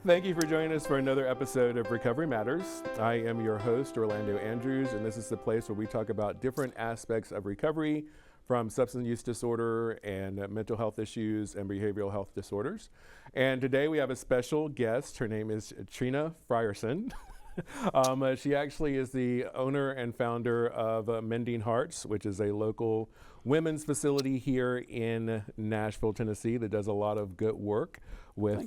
Thank you for joining us for another episode of Recovery Matters. I am your host, Orlando Andrews, and this is the place where we talk about different aspects of recovery, from substance use disorder and mental health issues and behavioral health disorders. And today we have a special guest. Her name is Trina Frierson. She actually is the owner and founder of Mending, which is a local women's facility here in Nashville, Tennessee that does a lot of good work with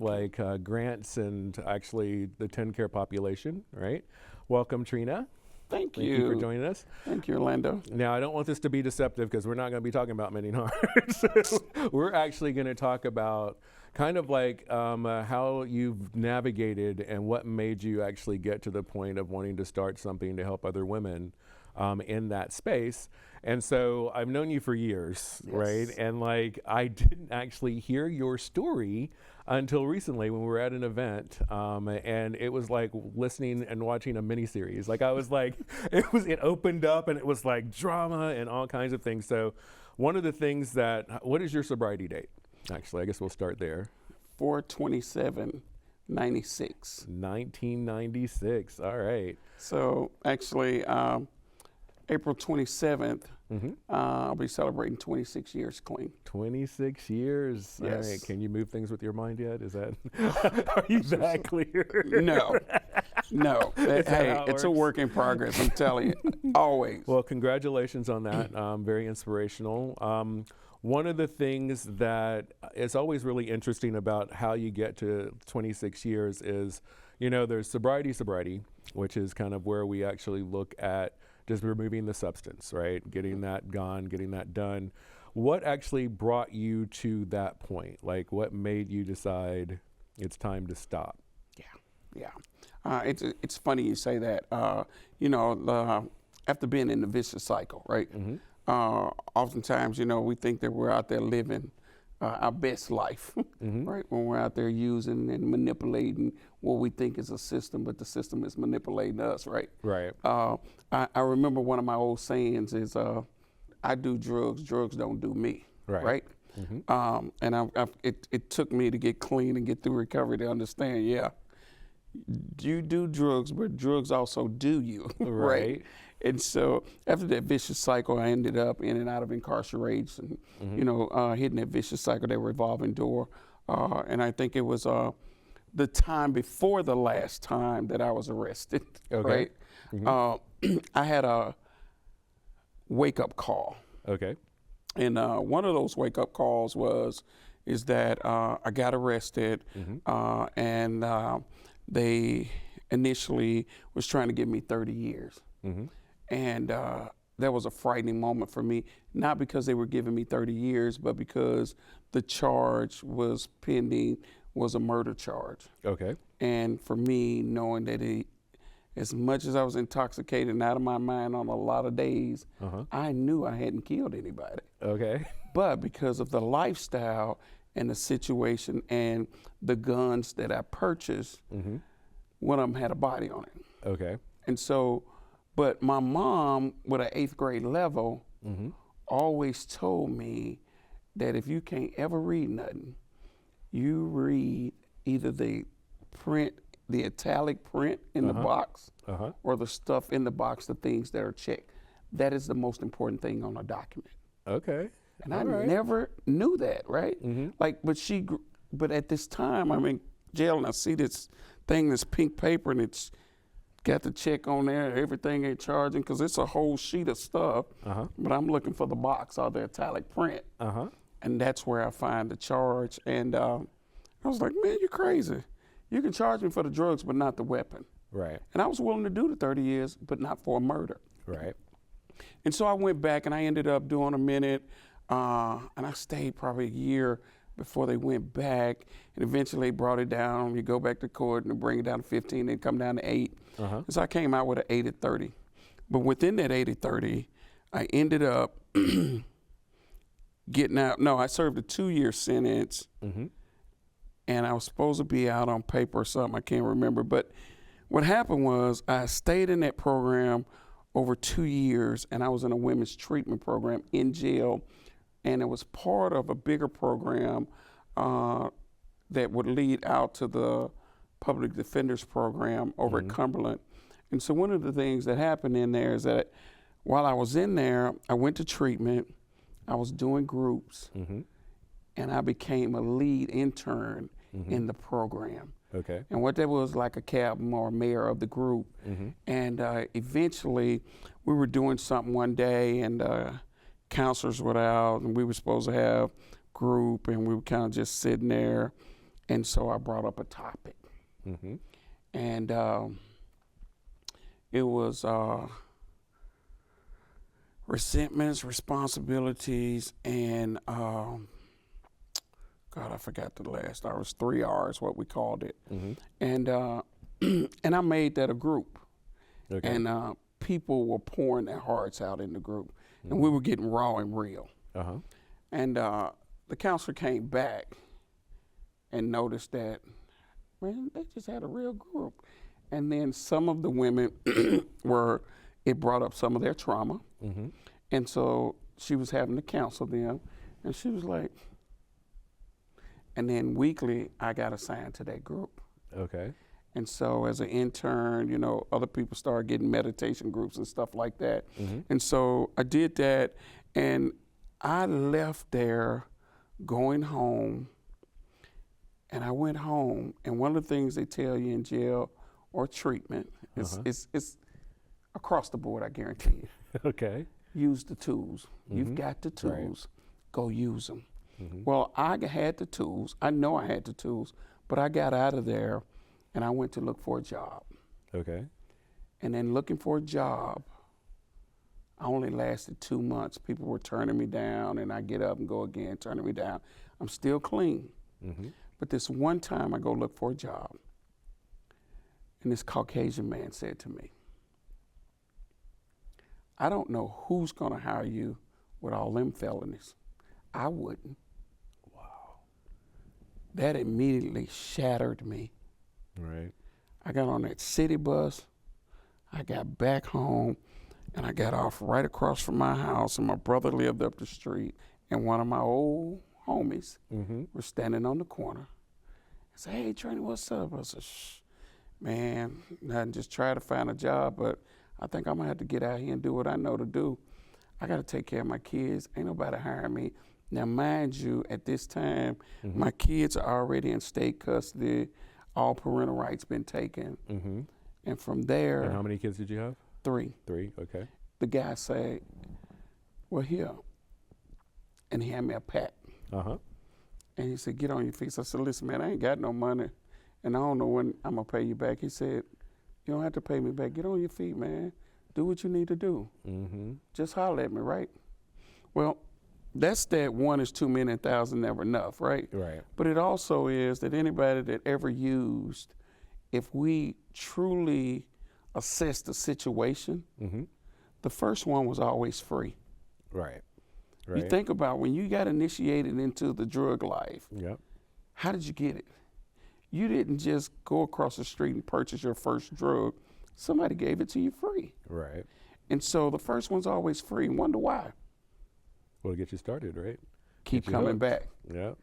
grants and actually the TennCare population, right? Welcome, Trina. Thank Thank you for joining us. Thank you, Orlando. Now, I don't want this to be deceptive because we're not going to be talking about Mending. We're actually going to talk about kind of like how you've navigated and what made you actually get to the point of wanting to start something to help other women in that space. And so I've known you for years, Yes. right? And like I didn't actually hear your story until recently when we were at an event, and it was like listening and watching a miniseries. Like I was like, it opened up and it was like drama and all kinds of things. So one of the things what is your sobriety date? Actually, I guess we'll start there. 4/27/96. 1996. All right. So actually, April 27th, I'll be celebrating 26 years clean. 26 years. Yes. All right. Can you move things with your mind yet? Is that, are you that clear? No. Hey, it's a work in progress, I'm telling you, always. Well, congratulations on that. Very inspirational. One of the things that is always really interesting about how you get to 26 years is, there's sobriety, which is kind of where we actually look at just removing the substance, right? Getting that gone, getting that done. What actually brought you to that point? Like what made you decide it's time to stop? Yeah. It's funny you say that. After being in the vicious cycle, right? Oftentimes, we think that we're out there living our best life, right? When we're out there using and manipulating what we think is a system, but the system is manipulating us, right? Right. I remember one of my old sayings is, I do drugs, drugs don't do me, right? And it took me to get clean and get through recovery to understand, you do drugs, but drugs also do you, right? And so after that vicious cycle, I ended up in and out of incarceration, hitting that vicious cycle, that revolving door. And I think it was the time before the last time that I was arrested, right? I had a wake-up call. Okay. And one of those wake-up calls is that I got arrested, and they initially was trying to give me 30 years. And that was a frightening moment for me, not because they were giving me 30 years, but because the charge was pending, was a murder charge. Okay. And for me, knowing that as much as I was intoxicated and out of my mind on a lot of days, I knew I hadn't killed anybody. Okay. But because of the lifestyle and the situation and the guns that I purchased, one of them had a body on it. Okay. And so, but my mom, with an 8th grade level, always told me that if you can't ever read nothing, you read either the print, the italic print in the box, or the stuff in the box, the things that are checked. That is the most important thing on a document. Okay. And I never knew that, right? But at this time, I'm in jail and I see this thing, this pink paper, and it's got the check on there, everything ain't charging, because it's a whole sheet of stuff, but I'm looking for the box or the italic print. And that's where I find the charge. And I was like, man, you're crazy. You can charge me for the drugs, but not the weapon. Right. And I was willing to do the 30 years, but not for a murder. Right. And so I went back and I ended up doing a minute, and I stayed probably a year before they went back, and eventually they brought it down. You go back to court and they bring it down to 15, then come down to 8. So I came out with an 8 at 30. But within that 8 at 30, I ended up getting out. No, I served a 2-year sentence, and I was supposed to be out on paper or something. I can't remember. But what happened was I stayed in that program over 2 years, and I was in a women's treatment program in jail, and it was part of a bigger program that would lead out to the public defenders program over at Cumberland. And so one of the things that happened in there is that while I was in there, I went to treatment, I was doing groups, and I became a lead intern in the program. Okay. And what that was, like a captain or mayor of the group. And eventually we were doing something one day, and counselors were out, and we were supposed to have group, and we were kind of just sitting there. And so I brought up a topic. And it was resentments, responsibilities, and God, I forgot the last. It was 3 R's, what we called it. And and I made that a group. Okay. And people were pouring their hearts out in the group, and we were getting raw and real. And the counselor came back and noticed that, man, they just had a real group. And then some of the women it brought up some of their trauma. And so she was having to counsel them, and she was like, and then weekly I got assigned to that group. Okay. And so as an intern, you know, other people started getting meditation groups and stuff like that. And so I did that, and I left there going home, and I went home, and one of the things they tell you in jail or treatment is it's across the board, I guarantee you. Okay. Use the tools. You've got the tools. Go use them. Well, I had the tools. I know I had the tools, but I got out of there and I went to look for a job. Okay. And then looking for a job, I only lasted 2 months. People were turning me down, and I get up and go again, turning me down. I'm still clean. But this one time I go look for a job, and this Caucasian man said to me, I don't know who's going to hire you with all them felonies. I wouldn't. Wow. That immediately shattered me. Right. I got on that city bus. I got back home, and I got off right across from my house, and my brother lived up the street, and one of my old homies were standing on the corner. I said, hey, Trina, what's up? I said, shh, man, nothing, just try to find a job, but I think I'm going to have to get out here and do what I know to do. I got to take care of my kids. Ain't nobody hiring me. Now, mind you, at this time, my kids are already in state custody. All parental rights been taken. And from there. And how many kids did you have? 3. 3, okay. The guy said, well, here. And he handed me a pat. And he said, get on your feet. So I said, listen, man, I ain't got no money, and I don't know when I'm going to pay you back. He said, you don't have to pay me back. Get on your feet, man. Do what you need to do. Just holler at me, right? Well, that's that 1 is too many, 1,000 never enough, right? Right. But it also is that anybody that ever used, if we truly assess the situation, the first one was always free. Right. You think about when you got initiated into the drug life, how did you get it? You didn't just go across the street and purchase your first drug. Somebody gave it to you free. Right. And so the first one's always free. Wonder why? Well, to get you started, right? Keep coming back. Yeah.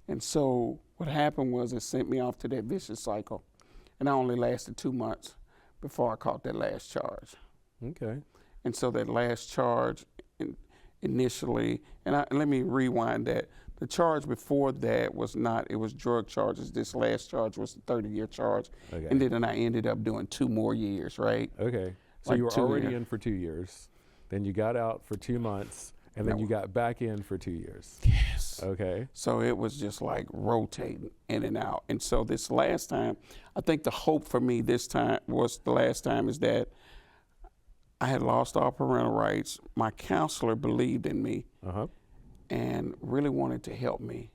And so what happened was it sent me off to that vicious cycle. And I only lasted 2 months before I caught that last charge. Okay. And so that last charge initially, and let me rewind that. The charge before that was not, it was drug charges. This last charge was a 30-year charge. Okay. And then I ended up doing 2 more years, right? Okay. So Like you were 2 already years. in for 2 years. Then you got out for 2 months, and then you got back in for 2 years. Yes. Okay. So it was just like rotating in and out. And so this last time, I think the hope for me this time was the last time is that I had lost all parental rights. My counselor believed in me and really wanted to help me.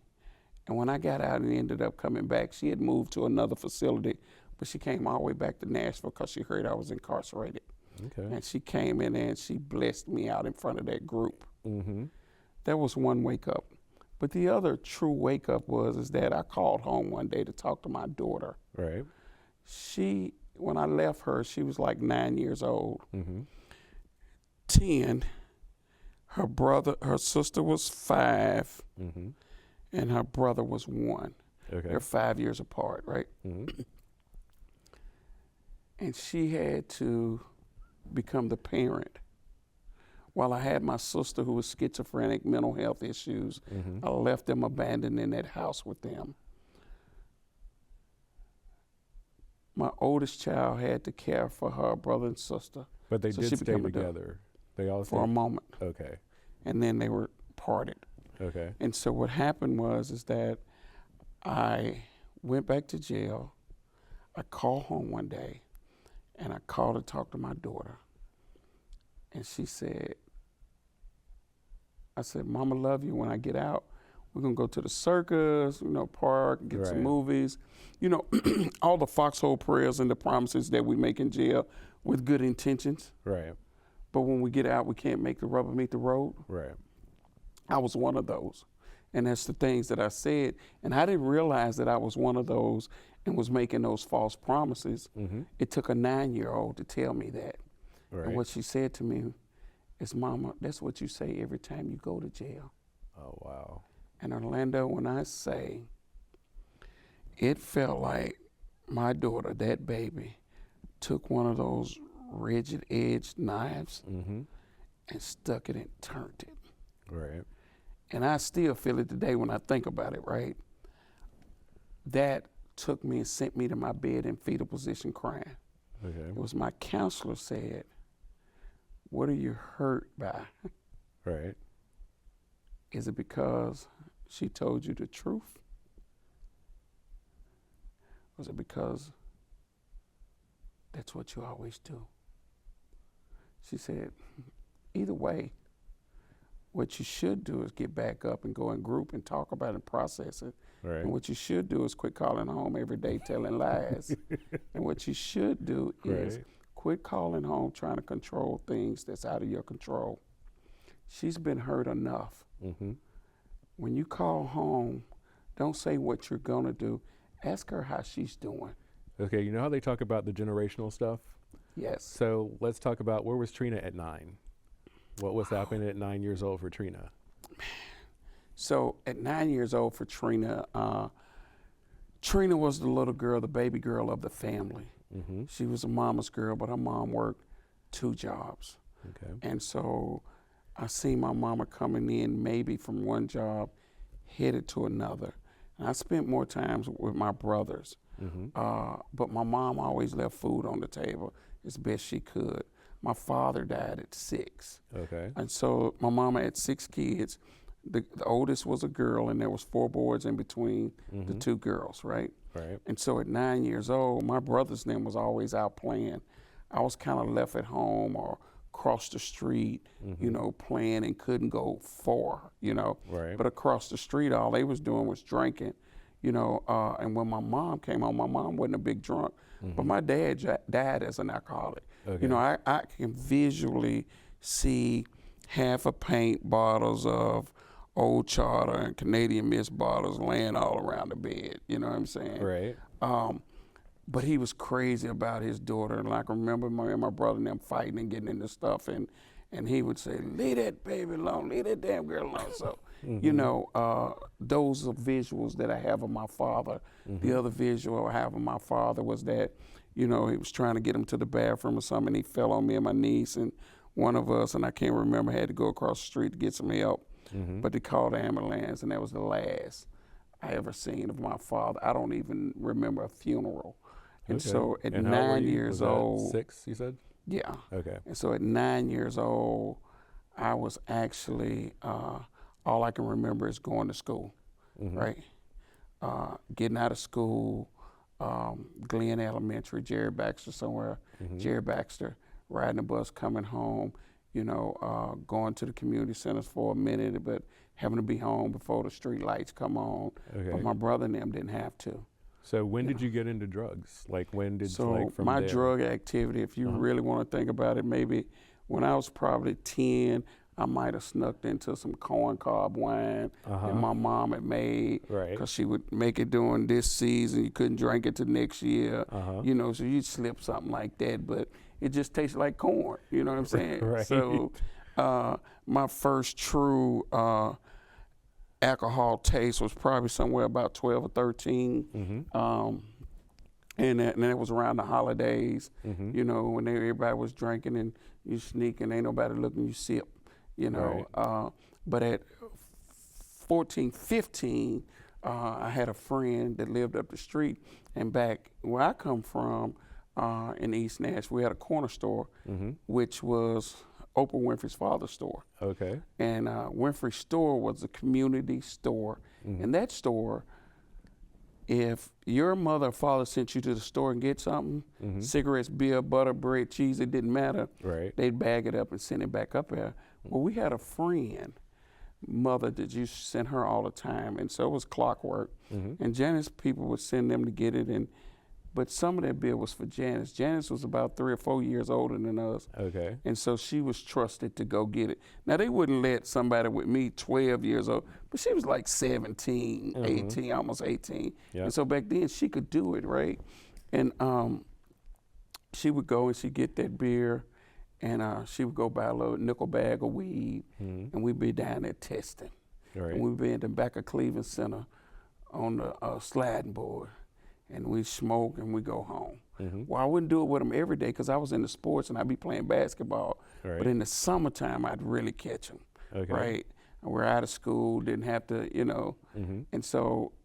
And when I got out and ended up coming back, she had moved to another facility, but she came all the way back to Nashville because she heard I was incarcerated. Okay. And she came in there and she blessed me out in front of that group. That was one wake up. But the other true wake up is that I called home one day to talk to my daughter. Right. When I left her, she was like 9 years old. 10, her sister was 5, and her brother was 1. Okay. They're 5 years apart, right? And she had to become the parent. While I had my sister who was schizophrenic, mental health issues, I left them abandoned in that house with them. My oldest child had to care for her brother and sister. But they did stay together. They all for a moment. Okay. And then they were parted. Okay. And so what happened is that I went back to jail. I called home one day, and I called to talk to my daughter. And she said, I said, Mama, love you. When I get out, we're going to go to the circus, park, get some movies. All the foxhole prayers and the promises that we make in jail with good intentions. Right. But when we get out, we can't make the rubber meet the road. Right. I was one of those. And that's the things that I said. And I didn't realize that I was one of those and was making those false promises. It took a 9-year-old to tell me that. Right. And what she said to me is, Mama, that's what you say every time you go to jail. Oh, wow. And Orlando, when I say, it felt like my daughter, that baby, took one of those rigid edged knives and stuck it and turned it. Right. And I still feel it today when I think about it, right? That took me and sent me to my bed in fetal position crying. Okay. It was my counselor said, what are you hurt by? Right. Is it because she told you the truth? Was it because that's what you always do? She said, either way, what you should do is get back up and go in group and talk about it and process it. Right. And what you should do is quit calling home every day telling lies. And what you should do is quit calling home trying to control things that's out of your control. She's been hurt enough. When you call home, don't say what you're going to do. Ask her how she's doing. Okay, you know how they talk about the generational stuff? Yes. So let's talk about, where was Trina at 9? What was happening at 9 years old for Trina? So at 9 years old for Trina, Trina was the little girl, the baby girl of the family. She was a mama's girl, but her mom worked 2 jobs. Okay. And so I seen my mama coming in maybe from one job, headed to another. And I spent more times with my brothers. But my mom always left food on the table as best she could. My father died at 6. Okay. And so my mama had 6 kids. The oldest was a girl, and there was 4 boys in between the 2 girls, right? Right. And so at 9 years old, my brother's name was always out playing. I was kind of left at home or across the street, playing and couldn't go far, Right. But across the street, all they was doing was drinking, and when my mom came home, my mom wasn't a big drunk, but my dad died as an alcoholic. Okay. I can visually see half a pint bottles of Old Charter and Canadian Mist bottles laying all around the bed, you know what I'm saying? Right. But he was crazy about his daughter. And like I remember my brother and them fighting and getting into stuff, and he would say, leave that baby alone, leave that damn girl alone. So, those are visuals that I have of my father. The other visual I have of my father was that, he was trying to get him to the bathroom or something, and he fell on me and my niece, and one of us, and I can't remember, had to go across the street to get some help. But they called the ambulance, and that was the last I ever seen of my father. I don't even remember a funeral. And so at 9 years old. 6, you said? Yeah. Okay. And so at 9 years old, I was actually, all I can remember is going to school, right? Getting out of school, Glenn Elementary, Jerry Baxter somewhere, Jerry Baxter, riding the bus, coming home, going to the community centers for a minute, but having to be home before the street lights come on. Okay. But my brother and them didn't have to. So when did you get into drugs? Like when did, from my there? Drug activity, if you really want to think about it, maybe when I was probably 10, I might have snuck into some corn cob wine that my mom had made, because she would make it during this season. You couldn't drink it till next year, so you'd slip something like that, but it just tastes like corn, you know what I'm saying? Right. So my first true alcohol taste was probably somewhere about 12 or 13. And that was around the holidays, Mm-hmm. you know, when everybody was drinking and you sneak and ain't nobody looking, you sip, you know. Right. But at 14, 15, I had a friend that lived up the street, and back where I come from in East Nash, we had a corner store, Mm-hmm. which was Oprah Winfrey's father's store. Okay. And Winfrey's store was a community store. Mm-hmm. And that store, if your mother or father sent you to the store and get something, Mm-hmm. cigarettes, beer, butter, bread, cheese, it didn't matter, Right. they'd bag it up and send it back up there. Well, we had a friend, mother, that used to send her all the time, and so it was clockwork. Mm-hmm. And Janice people would send them to get it, but some of that bill was for Janice. Janice was about 3 or 4 years older than us. Okay. And so she was trusted to go get it. Now, they wouldn't let somebody with me 12 years old, but she was like 17, Mm-hmm. 18, almost 18. Yeah. And so back then she could do it, right? And she would go and she'd get that beer, and she would go buy a little nickel bag of weed, Mm-hmm. and we'd be down there testing. Right. And we'd be in the back of Cleveland Center on the sliding board, and we smoke and we go home. Mm-hmm. Well, I wouldn't do it with them every day because I was into sports and I'd be playing basketball. Right. But in the summertime, I'd really catch them, Okay. right? We're out of school, didn't have to, you know. Mm-hmm.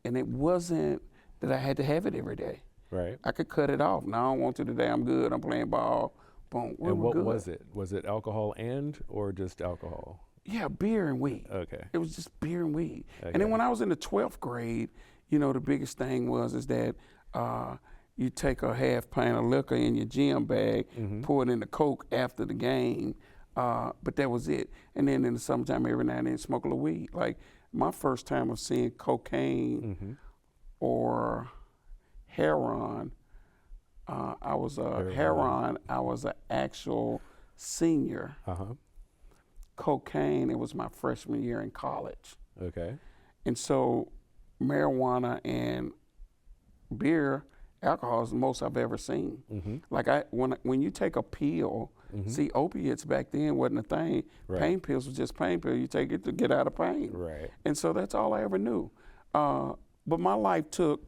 And it wasn't that I had to have it every day. Right. I could cut it off. No, I don't want to today. I'm good. I'm playing ball. Boom. And what good. was it? Was it alcohol or just alcohol? Yeah, beer and weed. Okay. It was just beer and weed. Okay. And then when I was in the 12th grade, you know, the biggest thing is that you take a half pint of liquor in your gym bag, Mm-hmm. pour it in the Coke after the game, but that was it. And then in the summertime, every now and then, smoke a little weed. Like my first time of seeing cocaine Mm-hmm. or heroin, I was an actual senior. Uh-huh. Cocaine, it was my freshman year in college. Okay. And so marijuana and beer, alcohol is the most I've ever seen. Mm-hmm. Like when you take a pill, Mm-hmm. see, opiates back then wasn't a thing. Right. Pain pills was just pain pills. You take it to get out of pain. Right. And so that's all I ever knew. But my life took,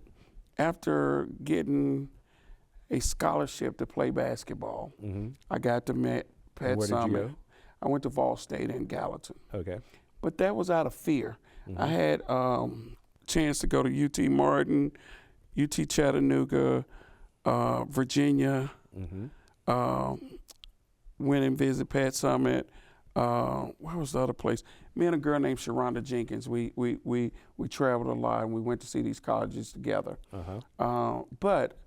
after getting a scholarship to play basketball, Mm-hmm. I got to meet Pat Where did you Summit. go? I went to Vol State in Gallatin. Okay. But that was out of fear. Mm-hmm. I had chance to go to UT Martin, UT Chattanooga, Virginia. Mm-hmm. Went and visited Pat Summit. Where was the other place? Me and a girl named Sharonda Jenkins. We traveled a lot and we went to see these colleges together. Uh-huh. But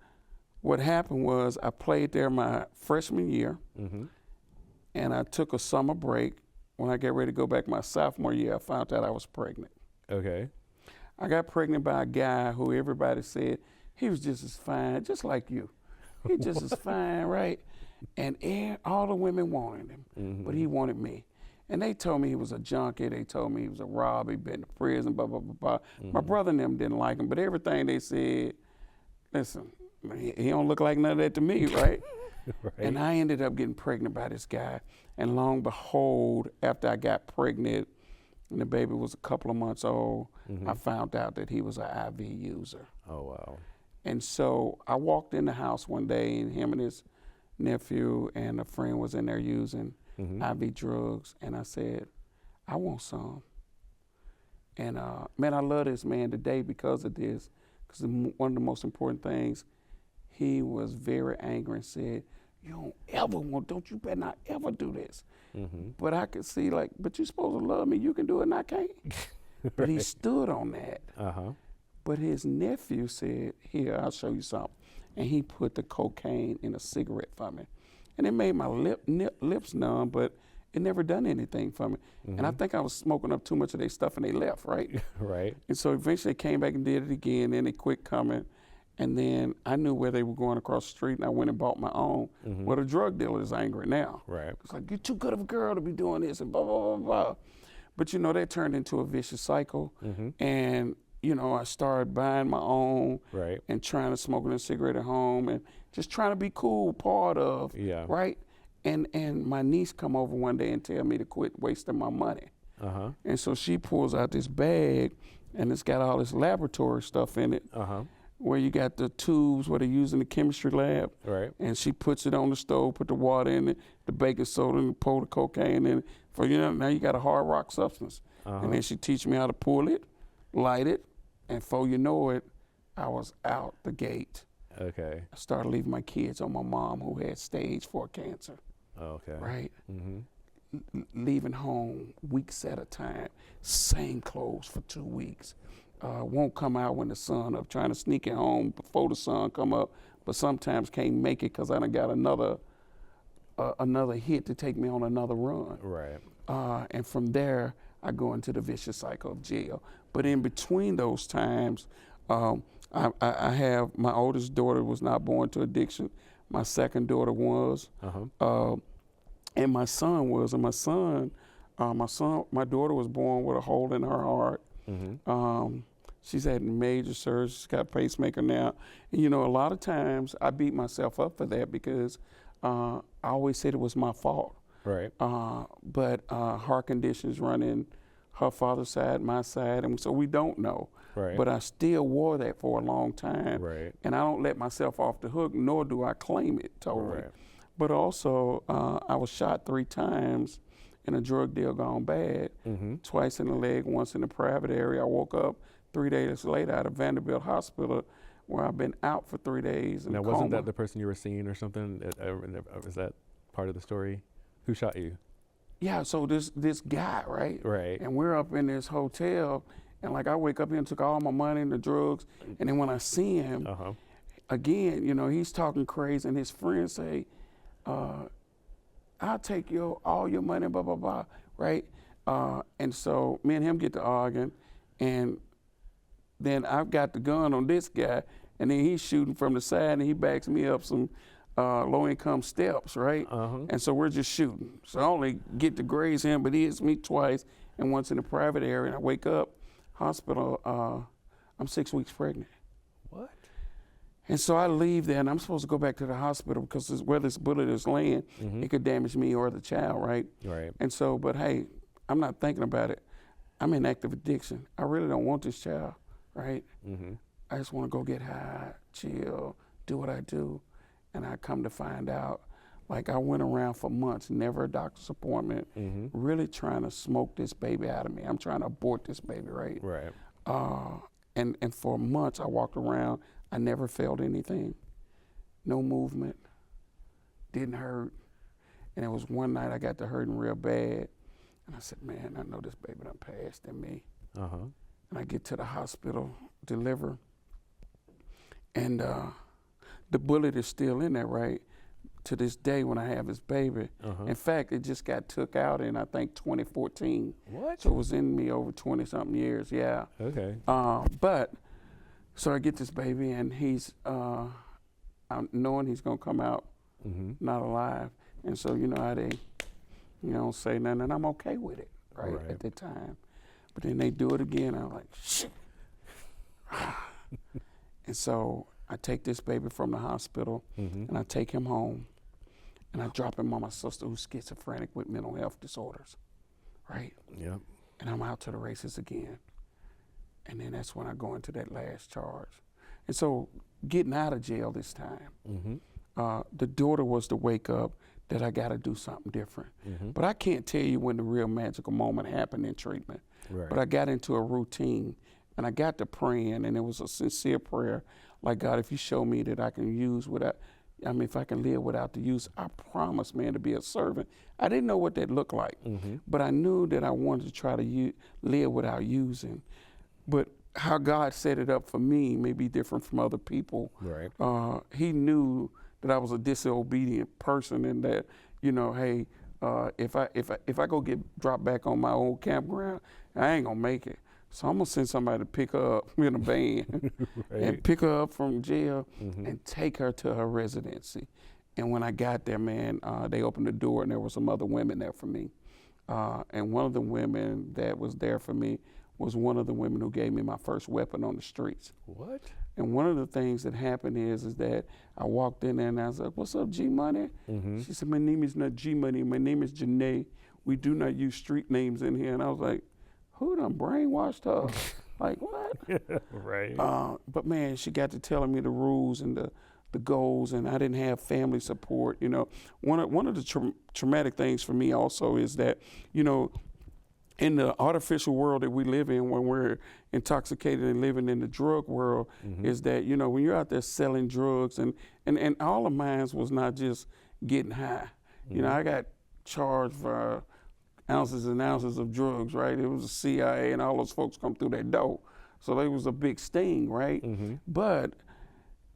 what happened was I played there my freshman year, Mm-hmm. and I took a summer break. When I got ready to go back my sophomore year, I found out I was pregnant. Okay. I got pregnant by a guy who everybody said he was just as fine, just like you. He just as fine, right? And all the women wanted him, Mm-hmm. but he wanted me. And they told me he was a junkie. They told me he was a robber. He'd been to prison, blah, blah, blah, blah. Mm-hmm. My brother and them didn't like him, but everything they said, listen, he don't look like none of that to me, right? Right. And I ended up getting pregnant by this guy. And lo and behold, after I got pregnant and the baby was a couple of months old, Mm-hmm. I found out that he was an IV user. Oh, wow. And so I walked in the house one day, and him and his nephew and a friend was in there using Mm-hmm. IV drugs. And I said, I want some. And man, I love this man today because of this. Because one of the most important things, he was very angry and said, you don't you better not ever do this. Mm-hmm. But I could see like, but you're supposed to love me, you can do it and I can't. But he stood on that. Uh-huh. But his nephew said, here, I'll show you something. And he put the cocaine in a cigarette for me. And it made my lips numb, but it never done anything for me. Mm-hmm. And I think I was smoking up too much of their stuff and they left, right? Right. And so eventually they came back and did it again, then they quit coming. And then I knew where they were going across the street, and I went and bought my own. Mm-hmm. Well, the drug dealer is angry now. Right. It's like, you're too good of a girl to be doing this and blah, blah, blah, blah. But, you know, that turned into a vicious cycle. Mm-hmm. And, you know, I started buying my own Right. and trying to smoke a cigarette at home and just trying to be cool, part of, Yeah. right? And my niece come over one day and tell me to quit wasting my money. Uh-huh. And so she pulls out this bag, and it's got all this laboratory stuff in it. Uh-huh. where you got the tubes where they use in the chemistry lab. Right. And she puts it on the stove, put the water in it, the baking soda, and pour the cocaine in it. Now you got a hard rock substance. And then she teach me how to pull it, light it, and before you know it, I was out the gate. Okay. I started leaving my kids on my mom who had stage 4 cancer. Okay. Right? Leaving home weeks at a time, same clothes for 2 weeks. Won't come out when the sun up, trying to sneak it home before the sun come up, but sometimes can't make it because I done got another hit to take me on another run. Right. And from there, I go into the vicious cycle of jail. But in between those times, I have, my oldest daughter was not born to addiction. My second daughter was, and my son was. And my daughter was born with a hole in her heart. She's had major surgery. She's got a pacemaker now. And, a lot of times I beat myself up for that because I always said it was my fault. Right. But heart conditions run in her father's side, my side, and so we don't know. Right. But I still wore that for a long time. Right. And I don't let myself off the hook, nor do I claim it totally. Right. But also, I was shot 3 times in a drug deal gone bad, twice in the leg, once in the private area. I woke up 3 days later at a Vanderbilt hospital where I've been out for 3 days in Now, coma. wasn't that the person you were seeing or something? Is that part of the story? Who shot you? Yeah, so this guy, right? Right. And we're up in this hotel, and I wake up here and took all my money and the drugs, and then when I see him, again, he's talking crazy, and his friends say, I'll take all your money, blah, blah, blah, right? And so me and him get to arguing, and then I've got the gun on this guy, and then he's shooting from the side, and he backs me up some low-income steps, right? And so we're just shooting. So I only get to graze him, but he hits me twice, and once in the private area, and I wake up, hospital, I'm 6 weeks pregnant. What? And so I leave there, and I'm supposed to go back to the hospital because where this bullet is laying, it could damage me or the child, right? Right. And so, but hey, I'm not thinking about it. I'm in active addiction. I really don't want this child, right? I just want to go get high, chill, do what I do. And I come to find out, I went around for months, never a doctor's appointment, really trying to smoke this baby out of me. I'm trying to abort this baby, right? Right. And for months I walked around, I never felt anything. No movement, didn't hurt. And it was one night I got to hurting real bad. And I said, man, I know this baby done passed in me. And I get to the hospital, deliver, and the bullet is still in there, right? To this day when I have this baby. In fact, it just got took out in, I think, 2014. What? So it was in me over 20-something years, yeah. Okay. But, so I get this baby, and I'm knowing he's gonna come out not alive. And so you know how they, don't say nothing, and I'm okay with it, right, at the time. But then they do it again, and I'm like, shit. And so I take this baby from the hospital, and I take him home, and I drop him on my sister who's schizophrenic with mental health disorders, right? Yep. And I'm out to the races again. And then that's when I go into that last charge. And so getting out of jail this time, the daughter was the wake up that I got to do something different. But I can't tell you when the real magical moment happened in treatment. Right. But I got into a routine, and I got to praying, and it was a sincere prayer. Like, God, if you show me that I can use if I can live without the use, I promise, man, to be a servant. I didn't know what that looked like, but I knew that I wanted to try to live without using. But how God set it up for me may be different from other people. Right. He knew that I was a disobedient person, and that, hey, if I go get dropped back on my old campground, I ain't gonna make it. So I'm gonna send somebody to pick her up in a van and pick her up from jail and take her to her residency. And when I got there, man, they opened the door, and there were some other women there for me. And one of the women that was there for me was one of the women who gave me my first weapon on the streets. What? And one of the things that happened is that I walked in there and I was like, what's up, G-Money? She said, my name is not G-Money, my name is Janae. We do not use street names in here. And I was like, who done brainwashed her? Like, what? what? Right. But man, she got to telling me the rules and the goals, and I didn't have family support. You know, one of the traumatic things for me also is that, you know, in the artificial world that we live in, when we're intoxicated and living in the drug world, is that, you know, when you're out there selling drugs, and all of mine was not just getting high. You know, I got charged for ounces and ounces of drugs, right? It was the CIA and all those folks come through that door. So there was a big sting, right? But,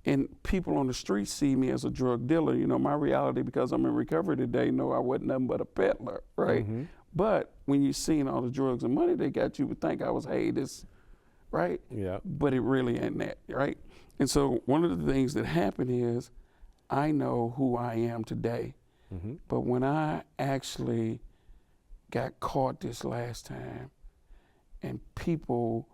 and people on the street see me as a drug dealer. You know, my reality, because I'm in recovery today, no, I wasn't nothing but a peddler, right? But when you're seeing all the drugs and money they got, you would think I was, hey, this, right? Yeah. But it really ain't that, right? And so one of the things that happened is I know who I am today. But when I actually got caught this last time, and people,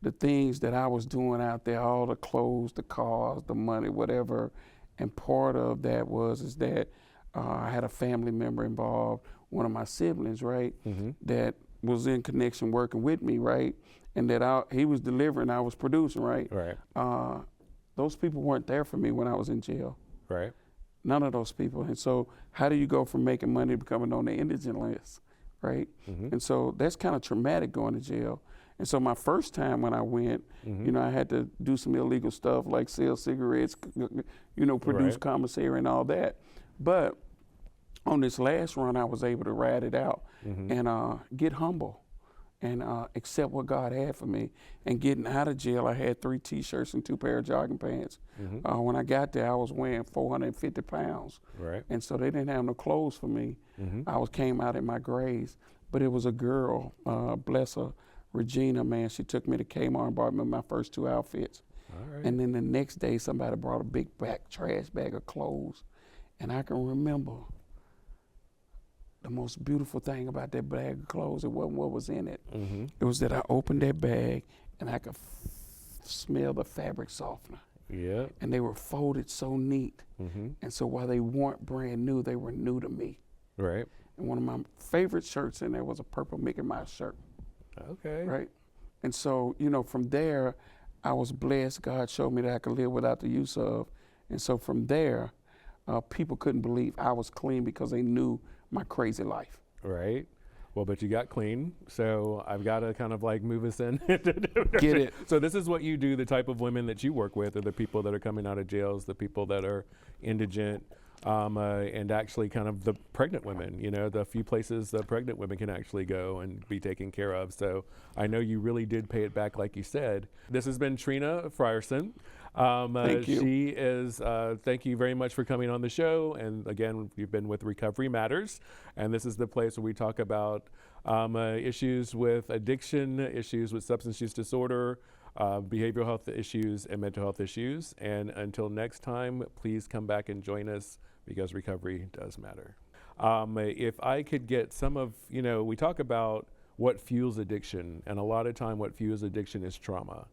the things that I was doing out there, all the clothes, the cars, the money, whatever, and part of that is that I had a family member involved, one of my siblings, right, that was in connection working with me, right, and that he was delivering, I was producing, right. Those people weren't there for me when I was in jail. Right. None of those people. And so how do you go from making money to becoming on the indigent list, right? And so that's kind of traumatic, going to jail. And so my first time when I went, you know, I had to do some illegal stuff like sell cigarettes, you know, produce commissary and all that. But on this last run, I was able to ride it out and get humble and accept what God had for me. And getting out of jail, I had 3 T-shirts and 2 pair of jogging pants. When I got there, I was weighing 450 pounds. Right. And so they didn't have no clothes for me. I came out in my grays. But it was a girl, bless her, Regina, man, she took me to Kmart and bought me my first 2 outfits. And then the next day, somebody brought a big trash bag of clothes. And I can remember the most beautiful thing about that bag of clothes, it wasn't what was in it. It was that I opened that bag and I could smell the fabric softener. Yeah. And they were folded so neat. And so while they weren't brand new, they were new to me. Right. And one of my favorite shirts in there was a purple Mickey Mouse shirt. Okay. Right. And so, you know, from there, I was blessed. God showed me that I could live without the use of. And so from there, people couldn't believe I was clean because they knew my crazy life. Right. Well, but you got clean, so I've got to kind of like move us in. Get it. So this is what you do, the type of women that you work with are the people that are coming out of jails, the people that are indigent, and actually kind of the pregnant women, you know, the few places the pregnant women can actually go and be taken care of. So I know you really did pay it back, like you said. This has been Trina Frierson. Thank you. She is, thank you very much for coming on the show. And again, you've been with Recovery Matters. And this is the place where we talk about issues with addiction, issues with substance use disorder, behavioral health issues, and mental health issues. And until next time, please come back and join us because recovery does matter. If I could get some of, you know, we talk about what fuels addiction, and a lot of time what fuels addiction is trauma.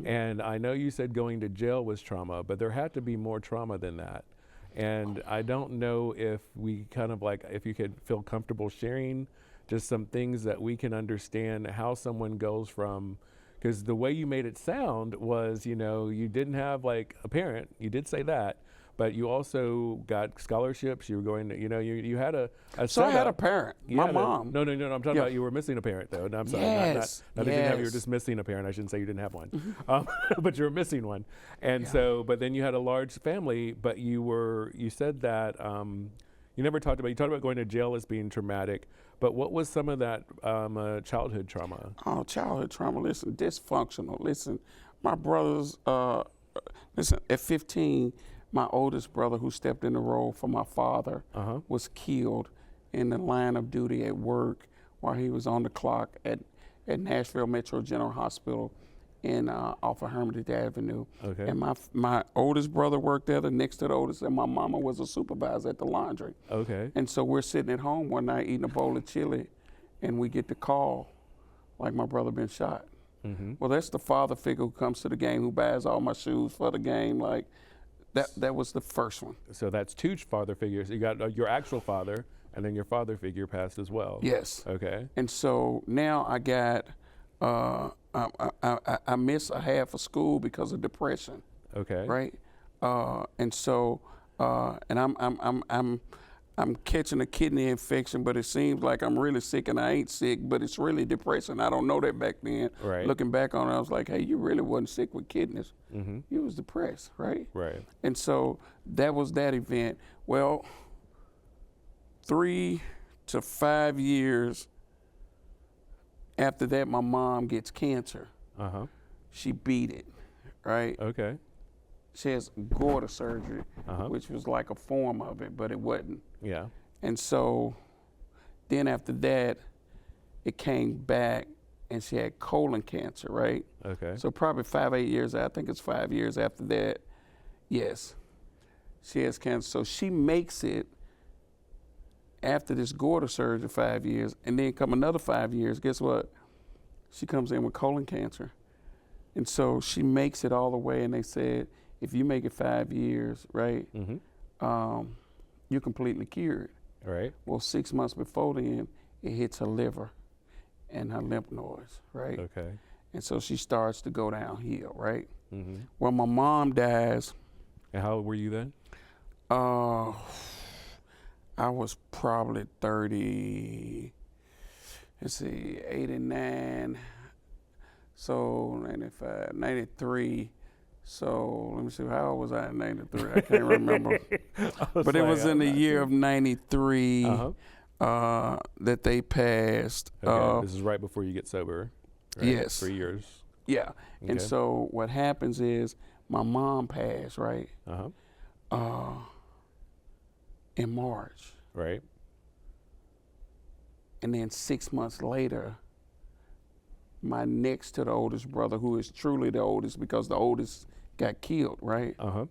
And I know you said going to jail was trauma, but there had to be more trauma than that. And I don't know if we kind of like, if you could feel comfortable sharing just some things that we can understand how someone goes from, because the way you made it sound was, you know, you didn't have like a parent, you did say that, but you also got scholarships. You were going to, you know, you had a So I had a parent, my mom. No, I'm talking about you were missing a parent though. No, I'm sorry. Yes. Not that you didn't have, you were just missing a parent. I shouldn't say you didn't have one, but you were missing one. And so, but then you had a large family, but you said that, you talked about going to jail as being traumatic, but what was some of that childhood trauma? Oh, childhood trauma, listen, dysfunctional. Listen, my brothers, at 15, my oldest brother, who stepped in the role for my father, was killed in the line of duty at work while he was on the clock at Nashville Metro General Hospital off of Hermitage Avenue. Okay. And my oldest brother worked there, the next to the oldest, and my mama was a supervisor at the laundry. Okay. And so we're sitting at home one night eating a bowl of chili, and we get the call, like my brother been shot. Well, that's the father figure who comes to the game, who buys all my shoes for the game, like. That was the first one. So that's 2 father figures. You got your actual father, and then your father figure passed as well. Yes. Okay. And so now I got I missed a half of school because of depression. Okay. Right. And so, and I'm catching a kidney infection, but it seems like I'm really sick and I ain't sick, but it's really depression. I don't know that back then. Right. Looking back on it, I was like, hey, you really wasn't sick with kidneys. Mm-hmm. You was depressed, right? Right. And so that was that event. Well, 3 to 5 years after that, my mom gets cancer. Uh-huh. She beat it, right? Okay. She has goiter surgery, Uh-huh. which was like a form of it, but it wasn't. Yeah. And so then after that, it came back and she had colon cancer, right? Okay. So probably 5-8 years, I think it's 5 years after that, yes, she has cancer. So she makes it after this goiter surgery 5 years, and then come another 5 years, guess what? She comes in with colon cancer. And so she makes it all the way, and they said, if you make it 5 years, right, Mm-hmm. you're completely cured. Right. Well, 6 months before then, it hits her liver and her lymph nodes, right? Okay. And so she starts to go downhill, right? Mm-hmm. Well, my mom dies. And how old were you then? I was probably 30, let's see, 89, so 95, 93. So let me see, how old was I in 93? I can't remember. But it was in the year of 93 that they passed. Okay. This is right before you get sober. Right? Yes. 3 years. Yeah. Okay. And so what happens is my mom passed, right? Uh-huh. In March. Right. And then 6 months later, my next to the oldest brother, who is truly the oldest because the oldest got killed, right? Uh-huh.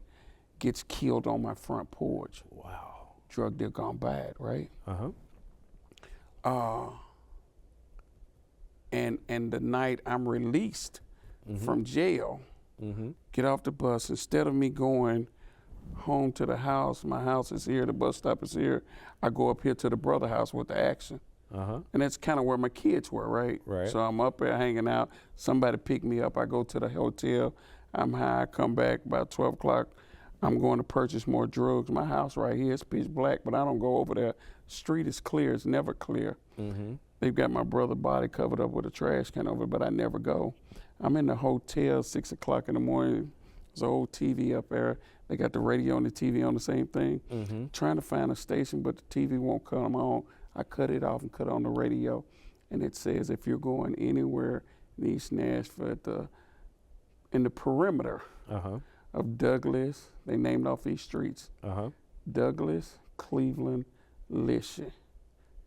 Gets killed on my front porch. Wow. Drug deal gone bad, right? Uh-huh. And the night I'm released from jail, get off the bus, instead of me going home to the house, my house is here, the bus stop is here, I go up here to the brother house with the action. Uh-huh. And that's kind of where my kids were, right? Right. So I'm up there hanging out. Somebody picked me up. I go to the hotel. I'm high. I come back about 12 o'clock. I'm going to purchase more drugs. My house right here is pitch black, but I don't go over there. Street is clear. It's never clear. Mm-hmm. They've got my brother's body covered up with a trash can over it, but I never go. I'm in the hotel, 6 o'clock in the morning. There's an old TV up there. They got the radio and the TV on the same thing. Mm-hmm. Trying to find a station, but the TV won't come on. I cut it off and cut on the radio, and it says if you're going anywhere in East Nashville in the perimeter of Douglas, they named off these streets, Douglas, Cleveland, Lishy,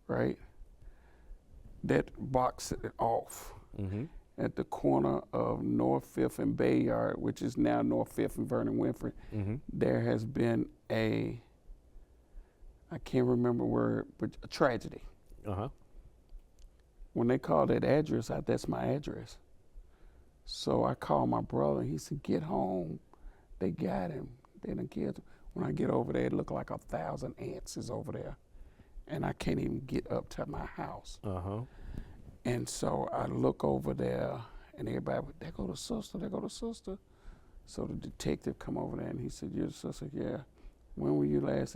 right? That boxed it off at the corner of North 5th and Bayard, which is now North 5th and Vernon Winfrey. There has been I can't remember where, but a tragedy. When they called that address out, that's my address. So I called my brother, and he said, get home. They got him. They done killed him. When I get over there, it looked like 1,000 ants is over there. And I can't even get up to my house. And so I look over there, and everybody, there go the sister, there go the sister. So the detective come over there, and he said, you're the sister? Yeah. When were you last?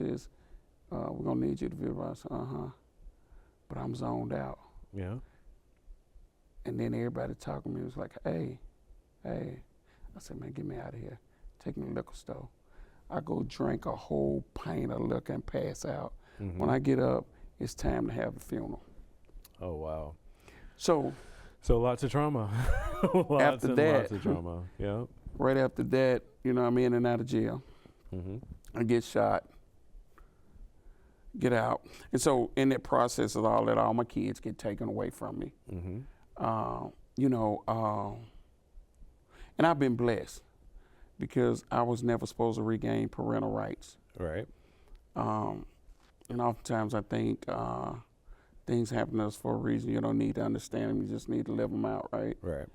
We're going to need you to be around. I said, But I'm zoned out. Yeah. And then everybody talking to me was like, hey. I said, man, get me out of here. Take me to the liquor store. I go drink a whole pint of liquor and pass out. When I get up, it's time to have the funeral. Oh, wow. So lots of trauma. Lots of trauma. Yeah. Right after that, I'm in and out of jail. I get shot. Get out. And so in that process of all that, all my kids get taken away from me. And I've been blessed because I was never supposed to regain parental rights. Right. And oftentimes I think things happen to us for a reason. You don't need to understand them. You just need to live them out, right? Right.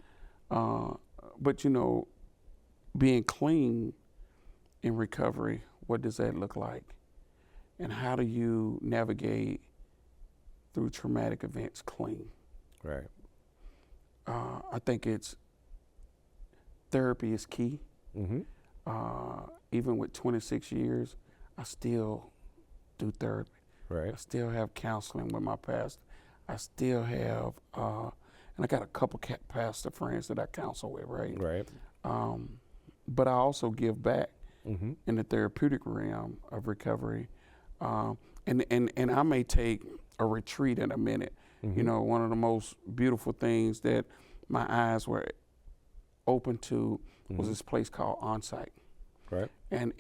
But, being clean in recovery, what does that look like? And how do you navigate through traumatic events clean? Right. I think therapy is key. Mm-hmm. Even with 26 years, I still do therapy. Right. I still have counseling with my pastor. I still have, and I got a couple pastor friends that I counsel with, right? Right. But I also give back Mm-hmm. in the therapeutic realm of recovery. And I may take a retreat in a minute. Mm-hmm. You know, one of the most beautiful things that my eyes were open to was this place called Onsite. Right. And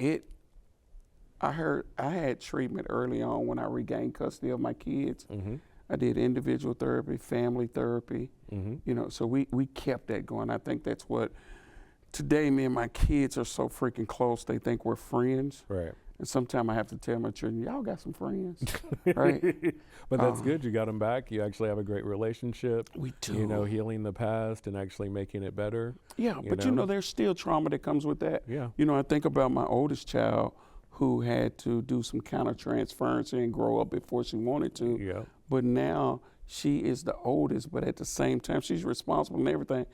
I had treatment early on when I regained custody of my kids. Mm-hmm. I did individual therapy, family therapy, Mm-hmm. you know, so we kept that going. I think that's what, today me and my kids are so freaking close, they think we're friends. Right. And sometimes I have to tell my children, y'all got some friends, right? But that's good. You got them back. You actually have a great relationship. We do. You know, healing the past and actually making it better. Yeah, but you know, there's still trauma that comes with that. Yeah. You know, I think about my oldest child who had to do some countertransference and grow up before she wanted to. Yeah. But now she is the oldest, but at the same time, she's responsible and everything.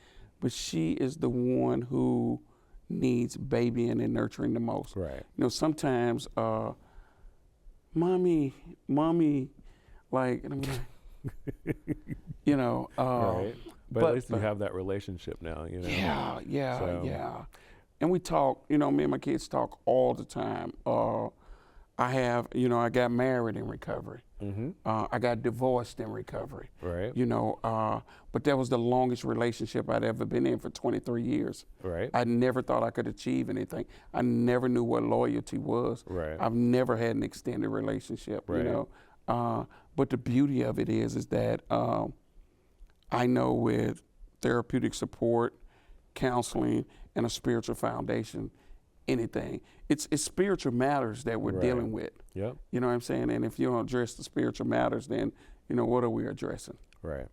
But she is the one who needs babying and nurturing the most. Right. You know, sometimes, mommy, like, and I'm like, you know. Right. But at least you have that relationship now, you know. Yeah. And we talk, you know, me and my kids talk all the time. I got married in recovery. Mm-hmm. I got divorced in recovery. Right. You know, but that was the longest relationship I'd ever been in for 23 years. Right. I never thought I could achieve anything. I never knew what loyalty was. Right. I've never had an extended relationship, Right. you know. But the beauty of it is that I know with therapeutic support, counseling, and a spiritual foundation, anything. It's spiritual matters that we're dealing with. Yep. You know what I'm saying? And if you don't address the spiritual matters, then, you know, what are we addressing? Right.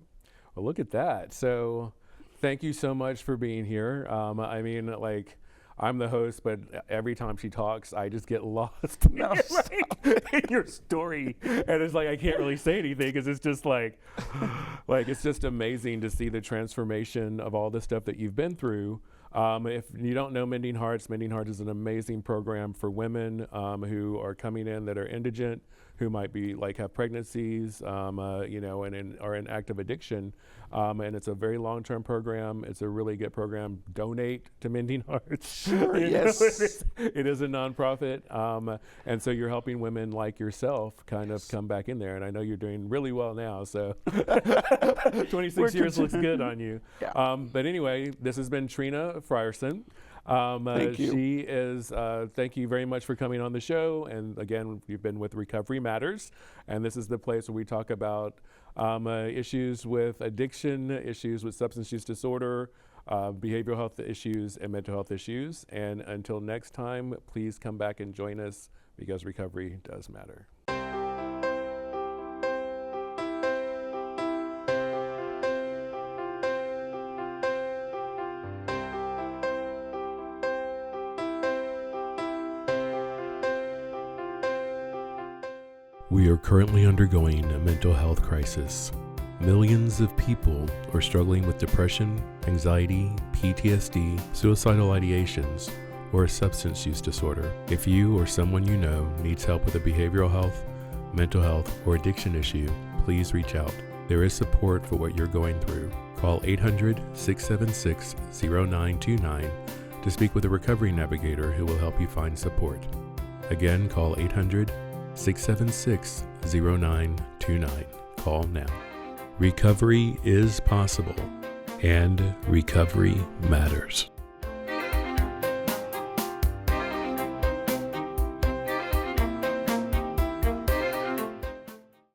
Well, look at that. So thank you so much for being here. I mean, like, I'm the host, but every time she talks, I just get lost in your story. And it's like, I can't really say anything because it's just like it's just amazing to see the transformation of all the stuff that you've been through. If you don't know Mending Hearts is an amazing program for women who are coming in that are indigent, who might be have pregnancies, you know, and are in active addiction. And it's a very long-term program. It's a really good program. Donate to Mending Hearts. Sure, yes. It is a nonprofit. And so you're helping women like yourself kind of come back in there. And I know you're doing really well now. So 26 years looks good on you. Yeah. But anyway, this has been Trina Frierson. Thank you. She is, thank you very much for coming on the show. And again, you've been with Recovery Matters. And this is the place where we talk about issues with addiction, issues with substance use disorder, behavioral health issues, and mental health issues. And until next time, please come back and join us because recovery does matter. We are currently undergoing a mental health crisis. Millions of people are struggling with depression, anxiety, PTSD, suicidal ideations, or a substance use disorder. If you or someone you know needs help with a behavioral health, mental health, or addiction issue, please reach out. There is support for what you're going through. Call 800-676-0929 to speak with a recovery navigator who will help you find support. Again, call 800-676-0929. Call now. Recovery is possible, and recovery matters.